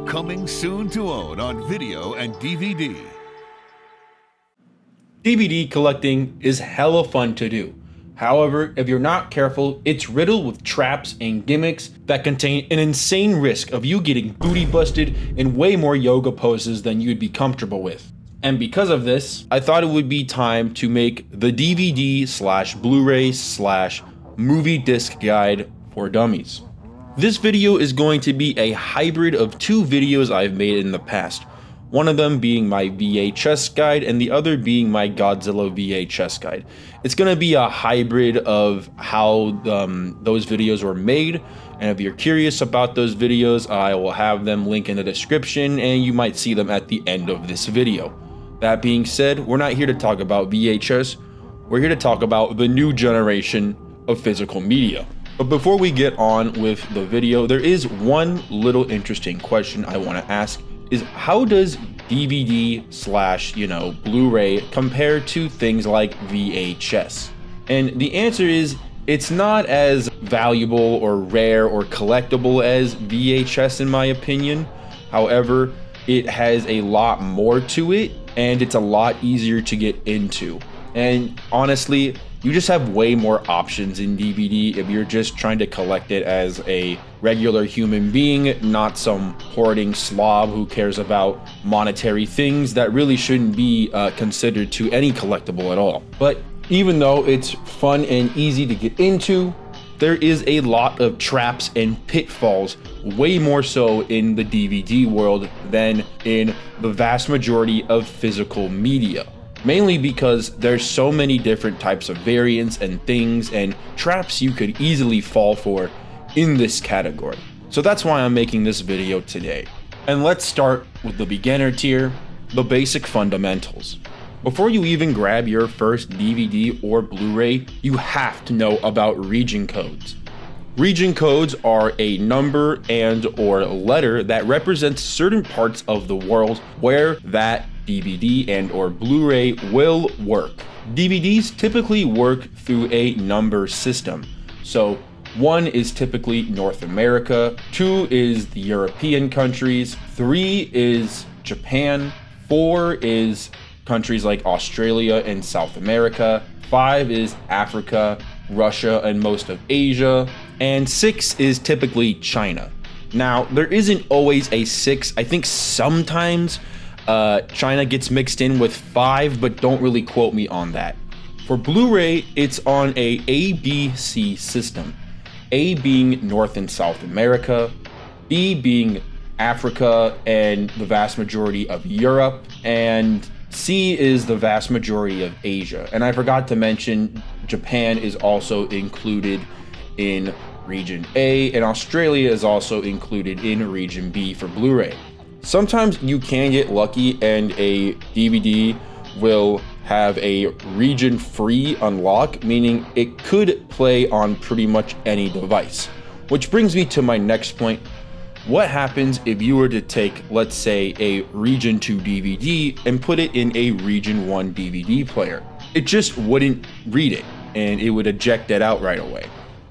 Coming soon to own on video and DVD. DVD collecting is hella fun to do. However, if you're not careful, it's riddled with traps and gimmicks that contain an insane risk of you getting booty busted in way more yoga poses than you'd be comfortable with. And because of this, I thought it would be time to make the DVD/Blu-ray/movie disc guide for dummies. This video is going to be a hybrid of two videos I've made in the past. One of them being my VHS guide and the other being my Godzilla VHS guide. It's going to be a hybrid of how those videos were made, and if you're curious about those videos, I will have them linked in the description and you might see them at the end of this video. That being said, we're not here to talk about VHS, we're here to talk about the new generation of physical media. But before we get on with the video, there is one little interesting question I want to ask. Is how does DVD/Blu-ray compare to things like VHS? And the answer is it's not as valuable or rare or collectible as VHS in my opinion. However, it has a lot more to it and it's a lot easier to get into. And honestly, you just have way more options in DVD if you're just trying to collect it as a regular human being, not some hoarding slob who cares about monetary things that really shouldn't be considered to any collectible at all. But even though it's fun and easy to get into, there is a lot of traps and pitfalls, way more so in the DVD world than in the vast majority of physical media. Mainly because there's so many different types of variants and things and traps you could easily fall for in this category. So that's why I'm making this video today. And let's start with the beginner tier, the basic fundamentals. Before you even grab your first DVD or Blu-ray, you have to know about region codes. Region codes are a number and or letter that represents certain parts of the world where that DVD and or Blu-ray will work. DVDs typically work through a number system. So 1 is typically North America, 2 is the European countries, 3 is Japan, 4 is countries like Australia and South America, 5 is Africa, Russia, and most of Asia, and 6 is typically China. Now, there isn't always a 6. I think sometimes China gets mixed in with 5, but don't really quote me on that. For Blu-ray, it's on a ABC system. A being North and South America, B being Africa and the vast majority of Europe, and C is the vast majority of Asia. And I forgot to mention, Japan is also included in Region A, and Australia is also included in Region B for Blu-ray. Sometimes you can get lucky and a DVD will have a region-free unlock, meaning it could play on pretty much any device. Which brings me to my next point. What happens if you were to take, let's say, a Region 2 DVD and put it in a Region 1 DVD player? It just wouldn't read it, and it would eject it out right away.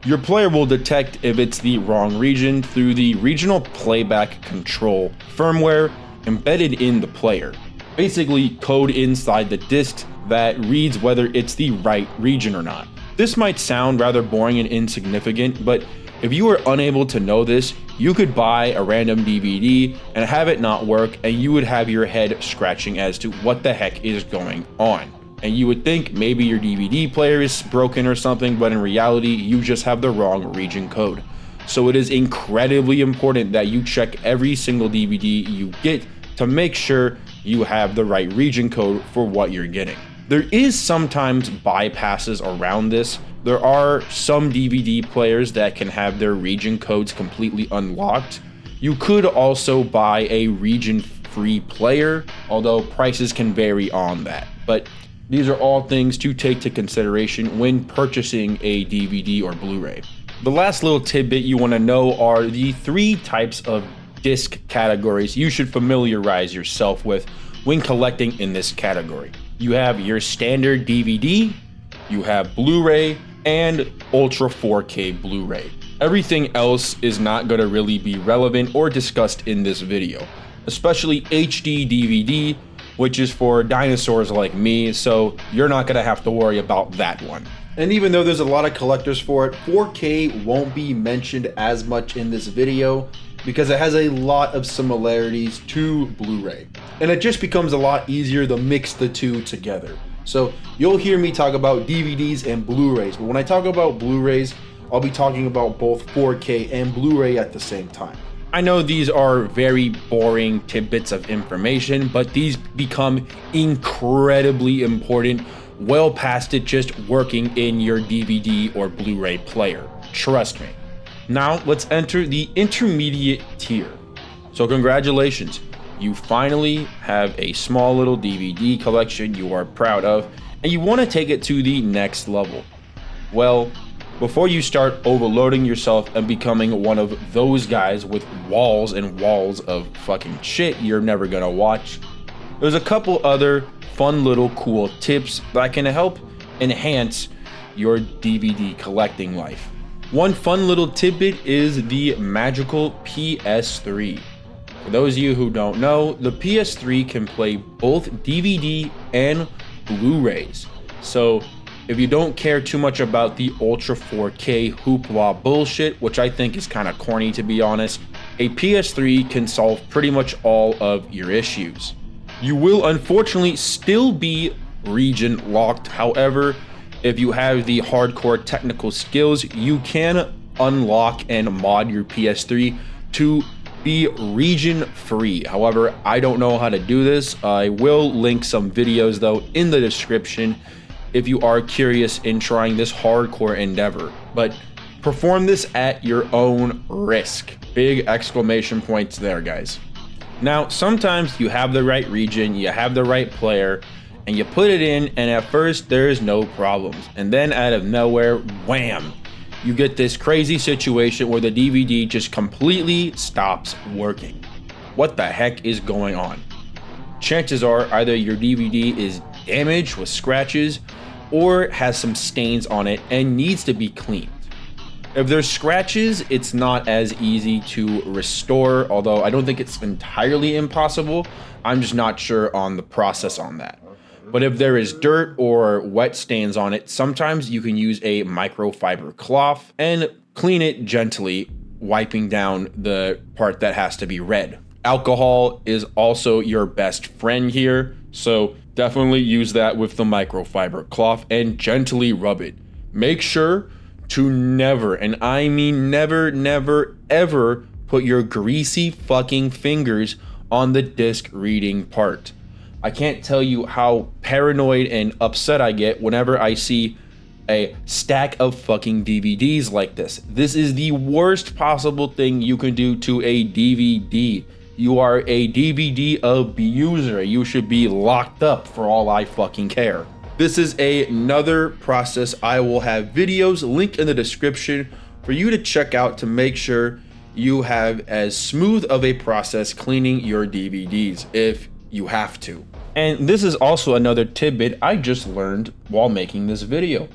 Your player will detect if it's the wrong region through the regional playback control firmware embedded in the player. Basically, code inside the disc that reads whether it's the right region or not. This might sound rather boring and insignificant, but if you were unable to know this, you could buy a random DVD and have it not work, and you would have your head scratching as to what the heck is going on. And you would think maybe your DVD player is broken or something, but in reality, you just have the wrong region code. So it is incredibly important that you check every single DVD you get to make sure you have the right region code for what you're getting. There is sometimes bypasses around this. There are some DVD players that can have their region codes completely unlocked. You could also buy a region-free player, although prices can vary on that. But these are all things to take to consideration when purchasing a DVD or Blu-ray. The last little tidbit you want to know are the 3 types of disc categories you should familiarize yourself with when collecting in this category. You have your standard DVD, you have Blu-ray, and Ultra 4K Blu-ray. Everything else is not going to really be relevant or discussed in this video, especially HD DVD, which is for dinosaurs like me, so you're not going to have to worry about that one. And even though there's a lot of collectors for it, 4K won't be mentioned as much in this video because it has a lot of similarities to Blu-ray. And it just becomes a lot easier to mix the two together. So you'll hear me talk about DVDs and Blu-rays, but when I talk about Blu-rays, I'll be talking about both 4K and Blu-ray at the same time. I know these are very boring tidbits of information, but these become incredibly important well past it just working in your DVD or Blu-ray player. Trust me. Now let's enter the intermediate tier. So congratulations, you finally have a small little DVD collection you are proud of, and you want to take it to the next level. Well, before you start overloading yourself and becoming one of those guys with walls and walls of fucking shit you're never gonna watch, there's a couple other fun little cool tips that can help enhance your DVD collecting life. One fun little tidbit is the magical PS3. For those of you who don't know, the PS3 can play both DVD and Blu-rays. So if you don't care too much about the Ultra 4K hoopla bullshit, which I think is kind of corny to be honest, a PS3 can solve pretty much all of your issues. You will unfortunately still be region locked. However, if you have the hardcore technical skills, you can unlock and mod your PS3 to be region free. However, I don't know how to do this. I will link some videos though in the description if you are curious in trying this hardcore endeavor. But perform this at your own risk. Big exclamation points there, guys. Now, sometimes you have the right region, you have the right player, and you put it in, and at first there's no problems. And then out of nowhere, wham, you get this crazy situation where the DVD just completely stops working. What the heck is going on? Chances are either your DVD is damaged with scratches or has some stains on it and needs to be cleaned. If there's scratches, it's not as easy to restore, although I don't think it's entirely impossible. I'm just not sure on the process on that. But if there is dirt or wet stains on it, sometimes you can use a microfiber cloth and clean it gently, wiping down the part that has to be red. Alcohol is also your best friend here, so definitely use that with the microfiber cloth and gently rub it. Make sure to never, and I mean never, never, ever put your greasy fucking fingers on the disc reading part. I can't tell you how paranoid and upset I get whenever I see a stack of fucking DVDs like this. This is the worst possible thing you can do to a DVD. You are a DVD abuser. You should be locked up for all I fucking care. This is another process. I will have videos linked in the description for you to check out to make sure you have as smooth of a process cleaning your DVDs if you have to. And this is also another tidbit I just learned while making this video,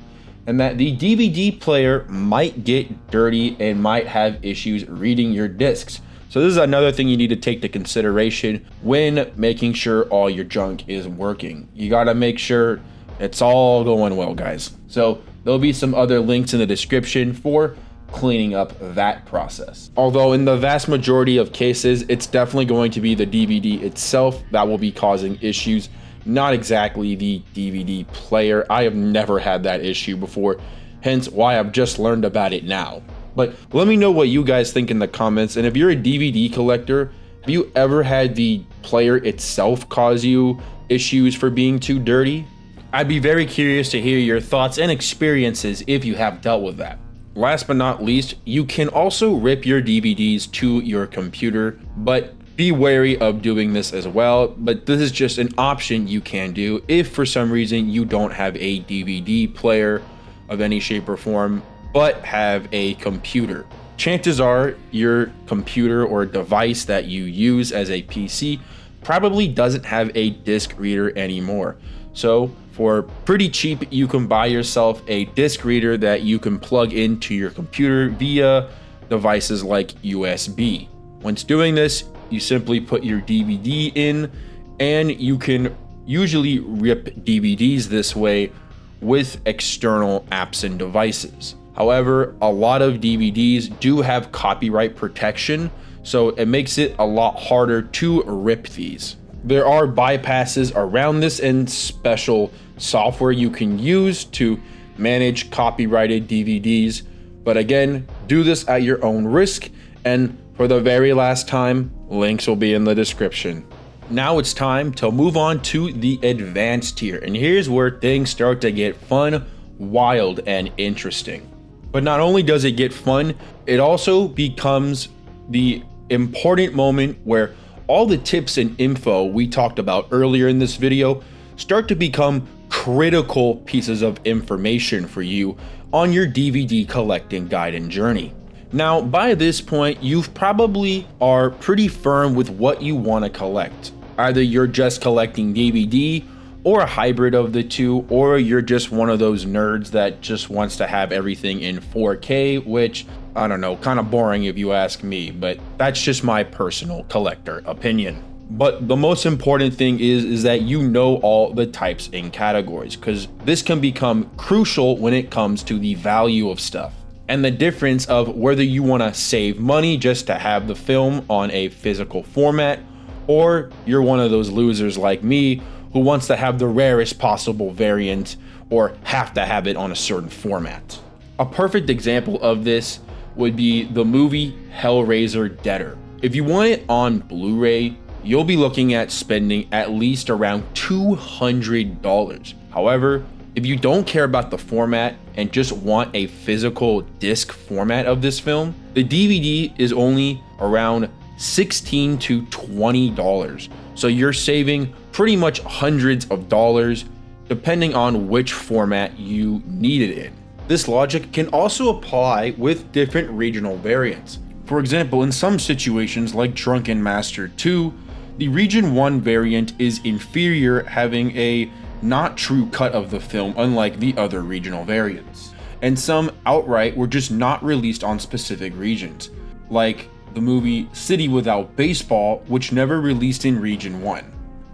and that the DVD player might get dirty and might have issues reading your discs. So this is another thing you need to take into consideration when making sure all your junk is working. You gotta make sure it's all going well, guys. So there'll be some other links in the description for cleaning up that process. Although in the vast majority of cases, it's definitely going to be the DVD itself that will be causing issues, not exactly the DVD player. I have never had that issue before, hence why I've just learned about it now. But let me know what you guys think in the comments, and if you're a DVD collector, have you ever had the player itself cause you issues for being too dirty? I'd be very curious to hear your thoughts and experiences if you have dealt with that. Last but not least, you can also rip your DVDs to your computer, but be wary of doing this as well. But this is just an option you can do if for some reason you don't have a DVD player of any shape or form, but have a computer. Chances are your computer or device that you use as a PC probably doesn't have a disc reader anymore. So For pretty cheap, you can buy yourself a disc reader that you can plug into your computer via devices like USB. Once doing this, you simply put your DVD in, and you can usually rip DVDs this way with external apps and devices. However, a lot of DVDs do have copyright protection, so it makes it a lot harder to rip these. There are bypasses around this and special software you can use to manage copyrighted DVDs, but again, do this at your own risk, and for the very last time, links will be in the description. Now it's time to move on to the advanced tier, and here's where things start to get fun, wild, and interesting. But not only does it get fun, it also becomes the important moment where all the tips and info we talked about earlier in this video start to become critical pieces of information for you on your DVD collecting guide and journey. Now, by this point, you probably are pretty firm with what you want to collect. Either you're just collecting DVD or a hybrid of the two, or you're just one of those nerds that just wants to have everything in 4K, which, I don't know, kind of boring if you ask me, but that's just my personal collector opinion. But the most important thing is that you know all the types and categories, because this can become crucial when it comes to the value of stuff and the difference of whether you want to save money just to have the film on a physical format, or you're one of those losers like me who wants to have the rarest possible variant or have to have it on a certain format. A perfect example of this would be the movie Hellraiser Deader. If you want it on Blu-ray, you'll be looking at spending at least around $200. However, if you don't care about the format and just want a physical disc format of this film, the DVD is only around $16 to $20. So you're saving pretty much hundreds of dollars depending on which format you need it in. This logic can also apply with different regional variants. For example, in some situations like Drunken Master 2, the Region 1 variant is inferior, having a not true cut of the film unlike the other regional variants. And some outright were just not released on specific regions, like the movie City Without Baseball, which never released in Region 1.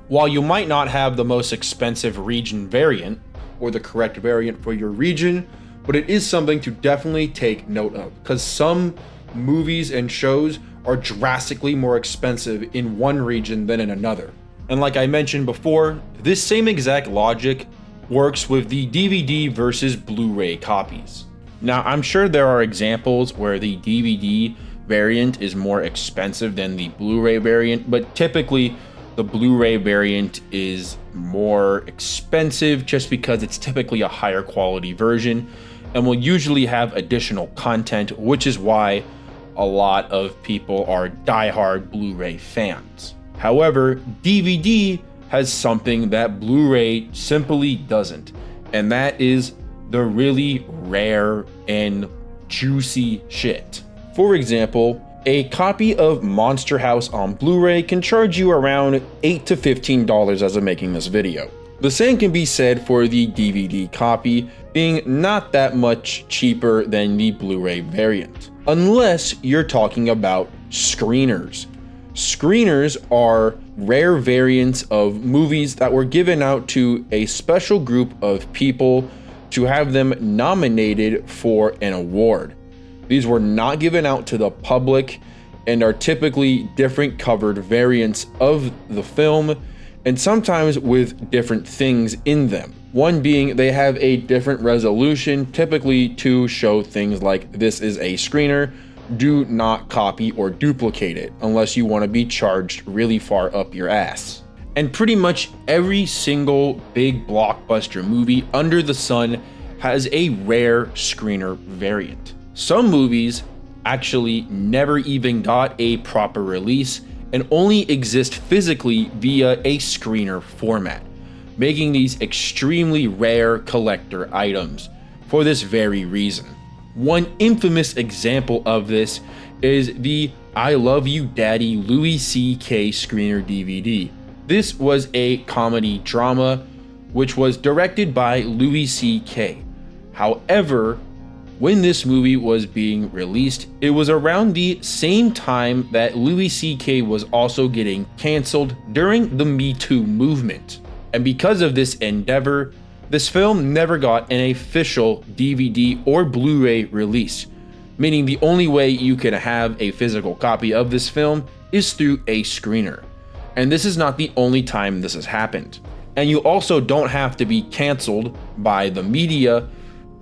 While you might not have the most expensive region variant, or the correct variant for your region, but it is something to definitely take note of, because some movies and shows are drastically more expensive in one region than in another. And like I mentioned before, this same exact logic works with the DVD versus Blu-ray copies. Now, I'm sure there are examples where the DVD variant is more expensive than the Blu-ray variant, but typically the Blu-ray variant is more expensive just because it's typically a higher quality version and will usually have additional content, which is why a lot of people are diehard Blu-ray fans. However, DVD has something that Blu-ray simply doesn't, and that is the really rare and juicy shit. For example, a copy of Monster House on Blu-ray can charge you around $8 to $15 as I'm making this video. The same can be said for the DVD copy, being not that much cheaper than the Blu-ray variant, unless you're talking about screeners. Screeners are rare variants of movies that were given out to a special group of people to have them nominated for an award. These were not given out to the public and are typically different covered variants of the film, and sometimes with different things in them. One being they have a different resolution, typically to show things like this is a screener, do not copy or duplicate it unless you want to be charged really far up your ass. And pretty much every single big blockbuster movie under the sun has a rare screener variant. Some movies actually never even got a proper release and only exist physically via a screener format, making these extremely rare collector items for this very reason. One infamous example of this is the I Love You Daddy Louis C.K. screener DVD. This was a comedy drama which was directed by Louis C.K. However, when this movie was being released, it was around the same time that Louis C.K. was also getting canceled during the Me Too movement. And because of this endeavor, this film never got an official DVD or Blu-ray release, meaning the only way you can have a physical copy of this film is through a screener. And this is not the only time this has happened. And you also don't have to be canceled by the media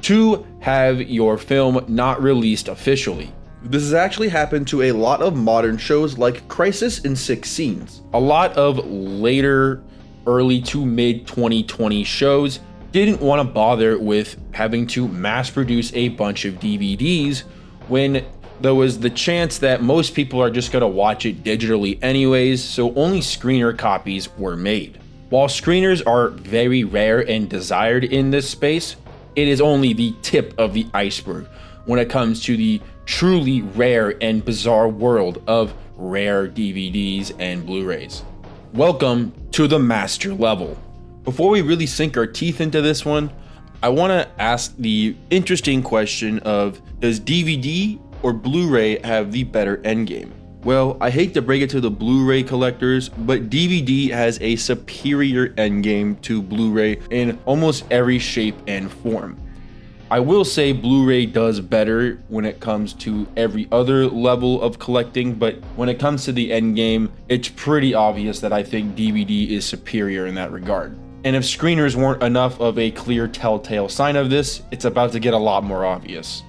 to have your film not released officially. This has actually happened to a lot of modern shows like Crisis in 6 Scenes. A lot of later, early to mid 2020 shows didn't want to bother with having to mass produce a bunch of DVDs when there was the chance that most people are just going to watch it digitally anyways, so only screener copies were made. While screeners are very rare and desired in this space, it is only the tip of the iceberg when it comes to the truly rare and bizarre world of rare DVDs and Blu-rays. Welcome to the master level. Before we really sink our teeth into this one, I want to ask the interesting question of, does DVD or Blu-ray have the better endgame? Well, I hate to break it to the Blu-ray collectors, but DVD has a superior endgame to Blu-ray in almost every shape and form. I will say Blu-ray does better when it comes to every other level of collecting, but when it comes to the endgame, it's pretty obvious that I think DVD is superior in that regard. And if screeners weren't enough of a clear telltale sign of this, it's about to get a lot more obvious.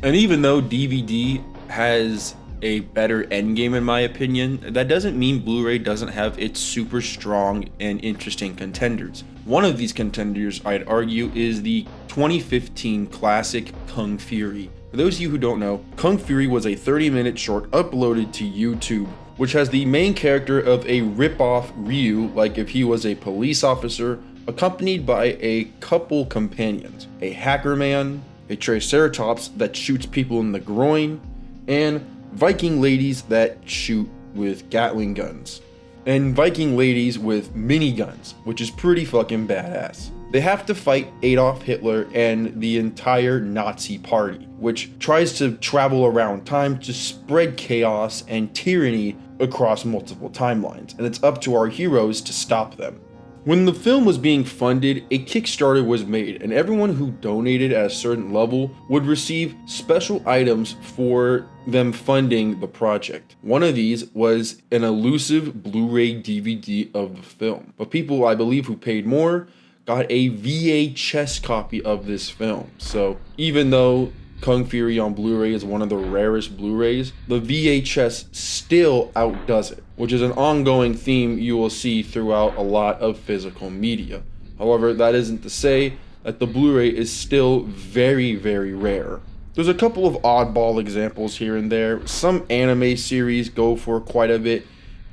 And even though DVD has a better endgame in my opinion, that doesn't mean Blu-ray doesn't have its super strong and interesting contenders. One of these contenders, I'd argue, is the 2015 classic Kung Fury. For those of you who don't know, Kung Fury was a 30-minute short uploaded to YouTube, which has the main character of a rip-off Ryu, like if he was a police officer, accompanied by a couple companions, a hacker man, a triceratops that shoots people in the groin, and Viking ladies that shoot with Gatling guns, and Viking ladies with miniguns, which is pretty fucking badass. They have to fight Adolf Hitler and the entire Nazi party, which tries to travel around time to spread chaos and tyranny across multiple timelines, and it's up to our heroes to stop them. When the film was being funded, a Kickstarter was made, and everyone who donated at a certain level would receive special items for them funding the project. One of these was an elusive Blu-ray DVD of the film, but people, I believe, who paid more got a VHS copy of this film. So even though Kung Fury on Blu-ray is one of the rarest Blu-rays, the VHS still outdoes it, which is an ongoing theme you will see throughout a lot of physical media. However, that isn't to say that the Blu-ray is still very, very rare. There's a couple of oddball examples here and there. Some anime series go for quite a bit,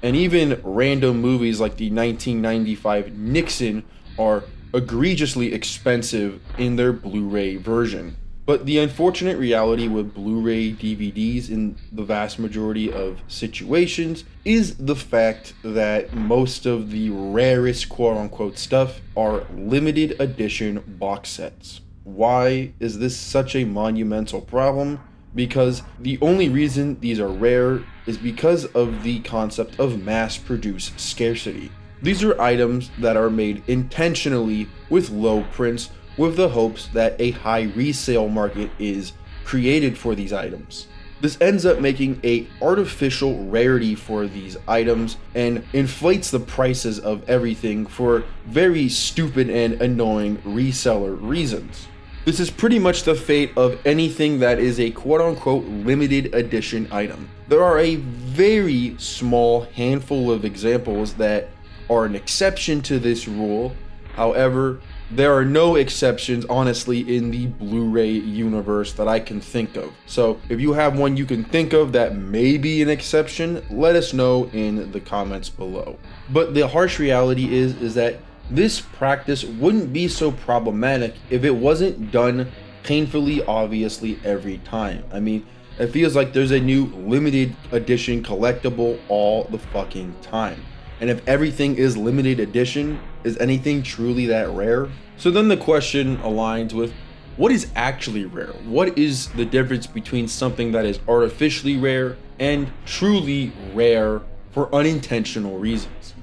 and even random movies like the 1995 Nixon are egregiously expensive in their Blu-ray version. But the unfortunate reality with Blu-ray DVDs in the vast majority of situations is the fact that most of the rarest quote-unquote stuff are limited edition box sets. Why is this such a monumental problem? Because the only reason these are rare is because of the concept of mass-produced scarcity. These are items that are made intentionally with low prints, with the hopes that a high resale market is created for these items. This ends up making a artificial rarity for these items and inflates the prices of everything for very stupid and annoying reseller reasons. This is pretty much the fate of anything that is a quote-unquote limited edition item. There are a very small handful of examples that are an exception to this rule. However, there are no exceptions, honestly, in the Blu-ray universe that I can think of. So if you have one you can think of that may be an exception, let us know in the comments below. But the harsh reality is that this practice wouldn't be so problematic if it wasn't done painfully obviously every time. I mean, it feels like there's a new limited edition collectible all the fucking time. And if everything is limited edition, Is anything truly that rare? So then the question aligns with, what is actually rare? What is the difference between something that is artificially rare and truly rare for unintentional reasons?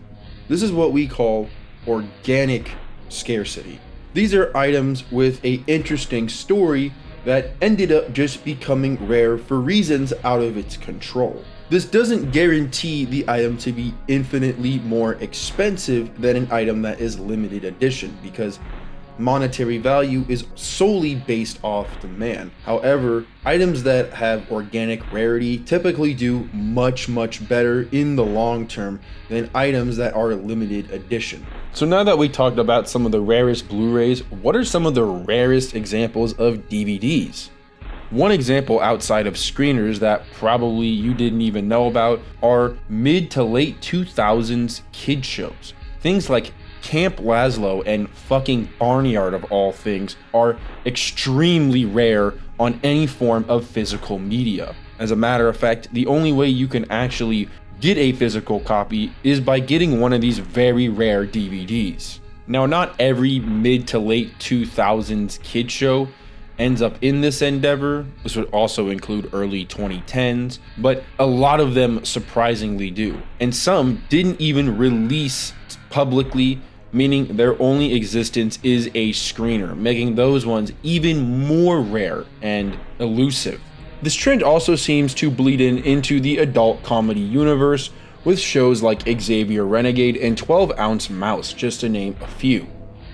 This is what we call organic scarcity. These are items with an interesting story that ended up just becoming rare for reasons out of its control. This doesn't guarantee the item to be infinitely more expensive than an item that is limited edition, because monetary value is solely based off demand. However, items that have organic rarity typically do much better in the long term than items that are limited edition. So now that we talked about some of the rarest Blu-rays, what are some of the rarest examples of DVDs? One example outside of screeners that probably you didn't even know about are mid to late 2000s kid shows. Things like Camp Lazlo and fucking Barnyard of all things are extremely rare on any form of physical media. As a matter of fact, the only way you can actually get a physical copy is by getting one of these very rare DVDs. Now, not every mid to late 2000s kid show ends up in this endeavor. This would also include early 2010s, but a lot of them surprisingly do. And some didn't even release publicly, meaning their only existence is a screener, making those ones even more rare and elusive. This trend also seems to bleed into the adult comedy universe with shows like Xavier Renegade and 12 Ounce Mouse, just to name a few.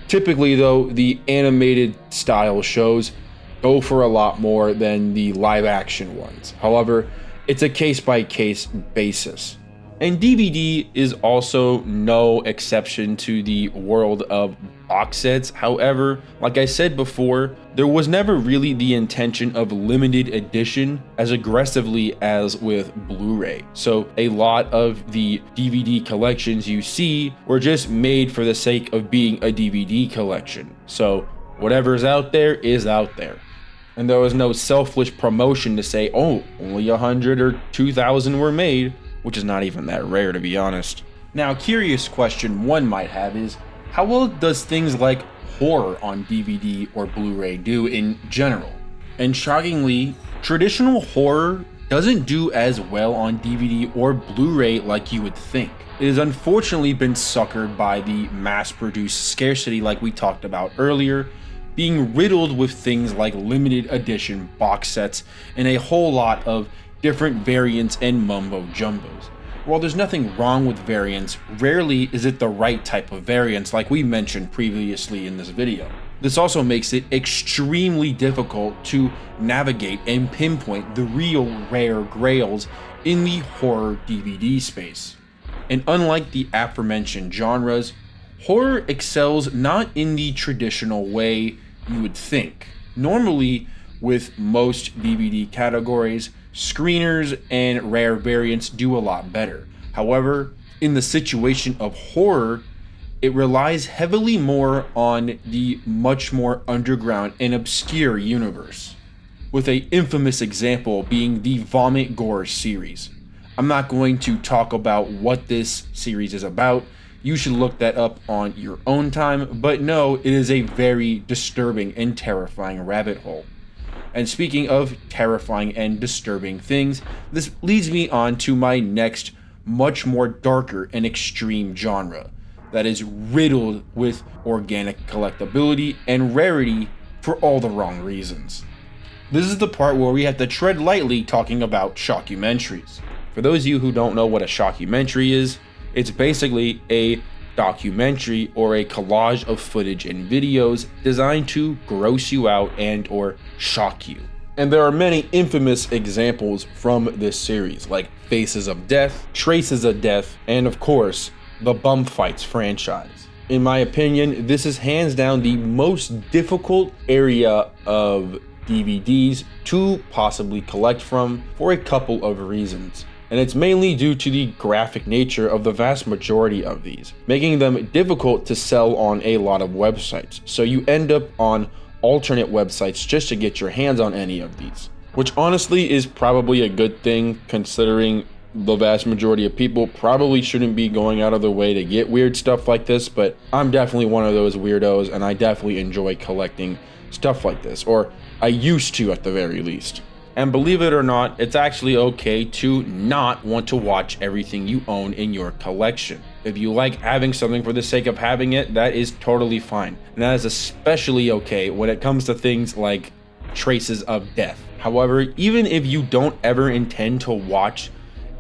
Typically though, the animated style shows go for a lot more than the live action ones. However, it's a case by case basis. And DVD is also no exception to the world of box sets. However, like I said before, there was never really the intention of limited edition as aggressively as with Blu-ray. So a lot of the DVD collections you see were just made for the sake of being a DVD collection. So whatever's out there is out there. And there was no selfish promotion to say, oh, only 100 or 2,000 were made, which is not even that rare, to be honest. Now, a curious question one might have is, how well does things like horror on DVD or Blu-ray do in general? And shockingly, traditional horror doesn't do as well on DVD or Blu-ray like you would think. It has unfortunately been suckered by the mass-produced scarcity like we talked about earlier, being riddled with things like limited edition box sets and a whole lot of different variants and mumbo jumbos. While there's nothing wrong with variants, rarely is it the right type of variants like we mentioned previously in this video. This also makes it extremely difficult to navigate and pinpoint the real rare grails in the horror DVD space. And unlike the aforementioned genres, horror excels not in the traditional way you would think. Normally, with most DVD categories, screeners and rare variants do a lot better. However, in the situation of horror, it relies heavily more on the much more underground and obscure universe, with an infamous example being the Vomit Gore series. I'm not going to talk about what this series is about. You should look that up on your own time, but no, it is a very disturbing and terrifying rabbit hole. And speaking of terrifying and disturbing things, this leads me on to my next, much more darker and extreme genre that is riddled with organic collectability and rarity for all the wrong reasons. This is the part where we have to tread lightly talking about shockumentaries. For those of you who don't know what a shockumentary is, it's basically a documentary or a collage of footage and videos designed to gross you out and or shock you. And there are many infamous examples from this series, like Faces of Death, Traces of Death, and of course, the Bum Fights franchise. In my opinion, this is hands down the most difficult area of DVDs to possibly collect from for a couple of reasons. And it's mainly due to the graphic nature of the vast majority of these, making them difficult to sell on a lot of websites. So you end up on alternate websites just to get your hands on any of these, which honestly is probably a good thing considering the vast majority of people probably shouldn't be going out of their way to get weird stuff like this, but I'm definitely one of those weirdos, and I definitely enjoy collecting stuff like this, or I used to at the very least. And believe it or not, it's actually okay to not want to watch everything you own in your collection. If you like having something for the sake of having it, that is totally fine. And that is especially okay when it comes to things like traces of death. However, even if you don't ever intend to watch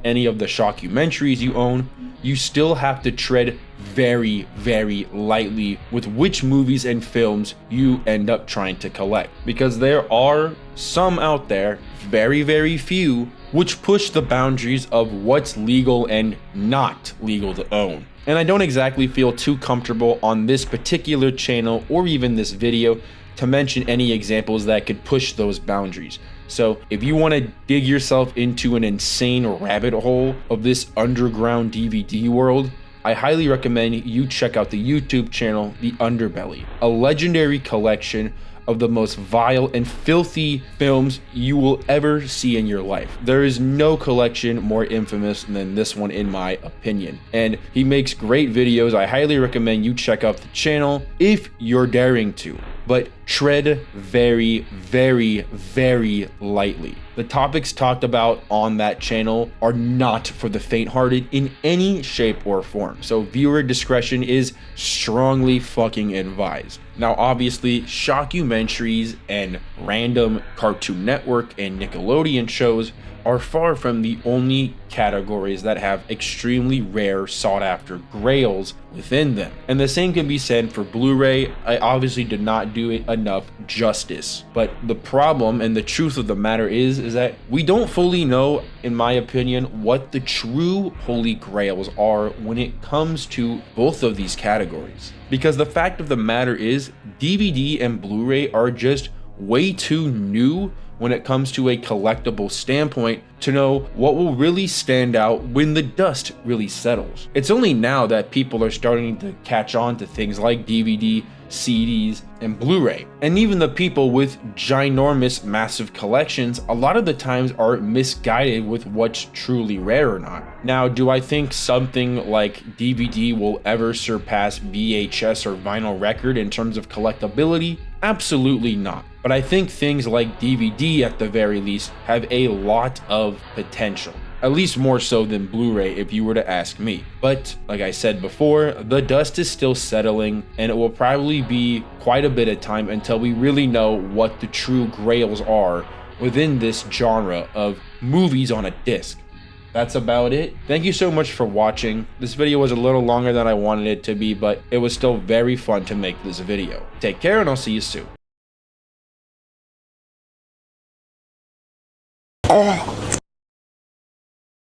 any of the shockumentaries you own, you still have to tread very, very lightly with which movies and films you end up trying to collect. Because there are some out there, very, very few, which push the boundaries of what's legal and not legal to own. And I don't exactly feel too comfortable on this particular channel or even this video to mention any examples that could push those boundaries. So if you want to dig yourself into an insane rabbit hole of this underground DVD world, I highly recommend you check out the YouTube channel The Underbelly, a legendary collection of the most vile and filthy films you will ever see in your life. There is no collection more infamous than this one in my opinion. And he makes great videos. I highly recommend you check out the channel if you're daring to. But tread very, very, very lightly. The topics talked about on that channel are not for the faint-hearted in any shape or form. So viewer discretion is strongly fucking advised. Now obviously, shockumentaries and random Cartoon Network and Nickelodeon shows are far from the only categories that have extremely rare sought-after grails within them. And the same can be said for Blu-ray. I obviously did not do it enough justice. But the problem and the truth of the matter is that we don't fully know, in my opinion, what the true holy grails are when it comes to both of these categories. Because the fact of the matter is, DVD and Blu-ray are just way too new when it comes to a collectible standpoint to know what will really stand out when the dust really settles. It's only now that people are starting to catch on to things like DVD, CDs, and Blu-ray. And even the people with ginormous massive collections a lot of the times are misguided with what's truly rare or not. Now, do I think something like DVD will ever surpass VHS or vinyl record in terms of collectability? Absolutely not. But I think things like DVD at the very least have a lot of potential. At least more so than Blu-ray if you were to ask me. But like I said before, the dust is still settling and it will probably be quite a bit of time until we really know what the true grails are within this genre of movies on a disc. That's about it. Thank you so much for watching. This video was a little longer than I wanted it to be, but it was still very fun to make this video. Take care and I'll see you soon.